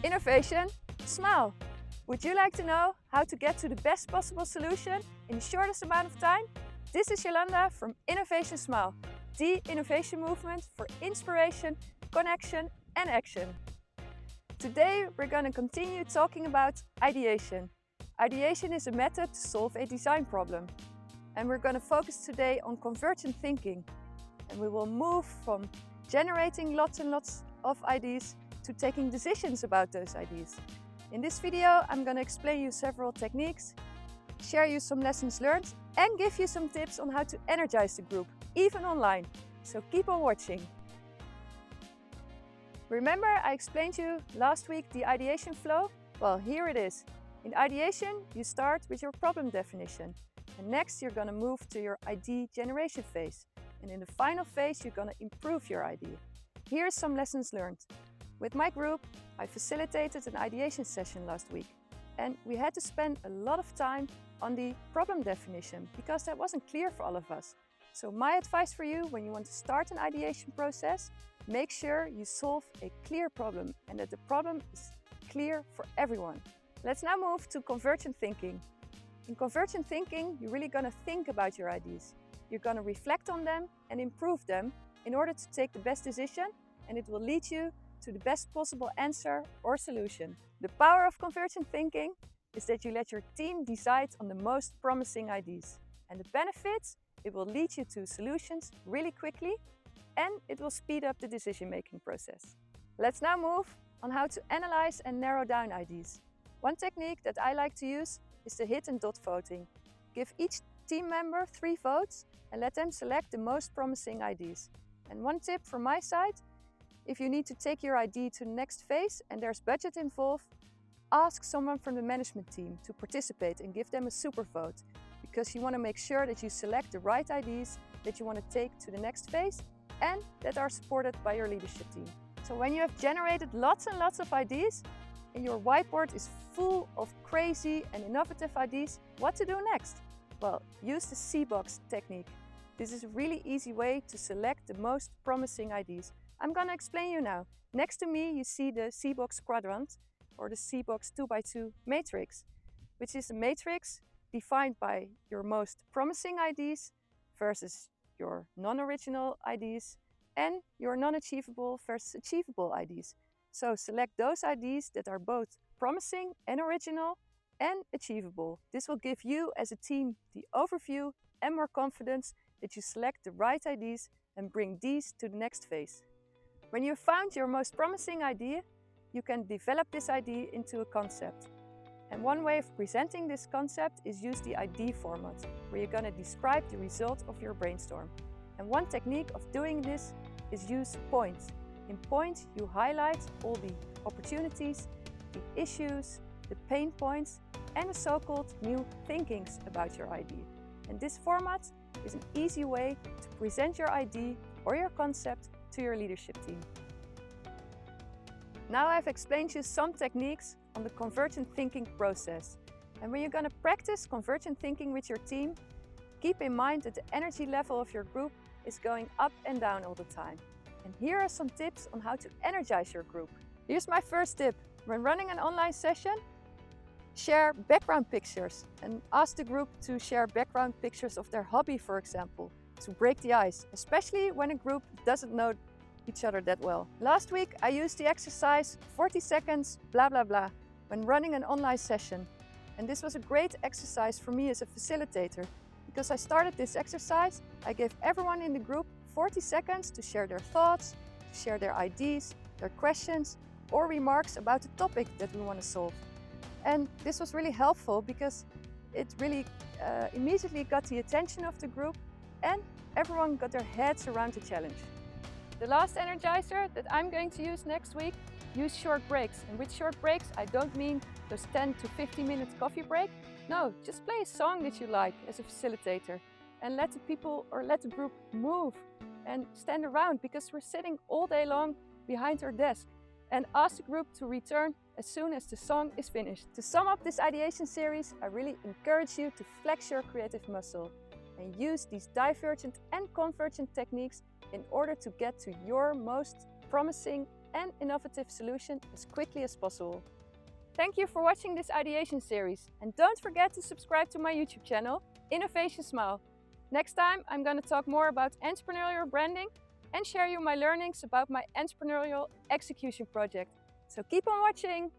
Innovation, smile. Would you like to know how to get to the best possible solution in the shortest amount of time? This is Jolanda from Innovation Smile, the innovation movement for inspiration, connection and action. Today we're going to continue talking about ideation. Ideation is a method to solve a design problem. And we're going to focus today on convergent thinking. And we will move from generating lots and lots of ideas to taking decisions about those ideas. In this video, I'm going to explain you several techniques, share you some lessons learned, and give you some tips on how to energize the group, even online. So keep on watching. Remember I explained to you last week the ideation flow? Well, here it is. In ideation, you start with your problem definition. And next you're going to move to your idea generation phase. And in the final phase, you're going to improve your idea. Here's some lessons learned. With my group, I facilitated an ideation session last week. And we had to spend a lot of time on the problem definition because that wasn't clear for all of us. So my advice for you when you want to start an ideation process, make sure you solve a clear problem and that the problem is clear for everyone. Let's now move to convergent thinking. In convergent thinking, you're really going to think about your ideas. You're going to reflect on them and improve them in order to take the best decision, and it will lead you to the best possible answer or solution. The power of convergent thinking is that you let your team decide on the most promising ideas. And the benefits, it will lead you to solutions really quickly and it will speed up the decision-making process. Let's now move on how to analyze and narrow down ideas. One technique that I like to use is the hit and dot voting. Give each team member 3 votes and let them select the most promising ideas. And one tip from my side, if you need to take your idea to the next phase and there's budget involved, ask someone from the management team to participate and give them a super vote, because you want to make sure that you select the right ideas that you want to take to the next phase and that are supported by your leadership team. So when you have generated lots and lots of ideas and your whiteboard is full of crazy and innovative ideas, what to do next? Well, use the C-box technique. This is a really easy way to select the most promising ideas. I'm going to explain you now. Next to me you see the C-box quadrant or the C-box 2x2 matrix, which is a matrix defined by your most promising ideas versus your non-original ideas and your non-achievable versus achievable ideas. So select those ideas that are both promising and original and achievable. This will give you as a team the overview and more confidence that you select the right ideas and bring these to the next phase. When you've found your most promising idea, you can develop this idea into a concept. And one way of presenting this concept is use the ID format, where you're going to describe the result of your brainstorm. And one technique of doing this is use points. In point, you highlight all the opportunities, the issues, the pain points, and the so-called new thinkings about your idea. And this format is an easy way to present your idea or your concept to your leadership team. Now I've explained you some techniques on the convergent thinking process. And when you're going to practice convergent thinking with your team, keep in mind that the energy level of your group is going up and down all the time. And here are some tips on how to energize your group. Here's my first tip. When running an online session, share background pictures and ask the group to share background pictures of their hobby, for example, to break the ice, especially when a group doesn't know each other that well. Last week I used the exercise 40 seconds blah blah blah when running an online session. And this was a great exercise for me as a facilitator, because I started this exercise, I gave everyone in the group 40 seconds to share their thoughts, to share their ideas, their questions or remarks about the topic that we want to solve. And this was really helpful because it really immediately got the attention of the group and everyone got their heads around the challenge. The last energizer that I'm going to use next week, use short breaks. And with short breaks, I don't mean those 10 to 15 minutes coffee break. No, just play a song that you like as a facilitator and let the people or let the group move and stand around, because we're sitting all day long behind our desk. And ask the group to return as soon as the song is finished. To sum up this ideation series, I really encourage you to flex your creative muscle and use these divergent and convergent techniques in order to get to your most promising and innovative solution as quickly as possible. Thank you for watching this ideation series, and don't forget to subscribe to my YouTube channel, Innovation Smile. Next time I'm going to talk more about entrepreneurial branding and share you my learnings about my entrepreneurial execution project. So keep on watching!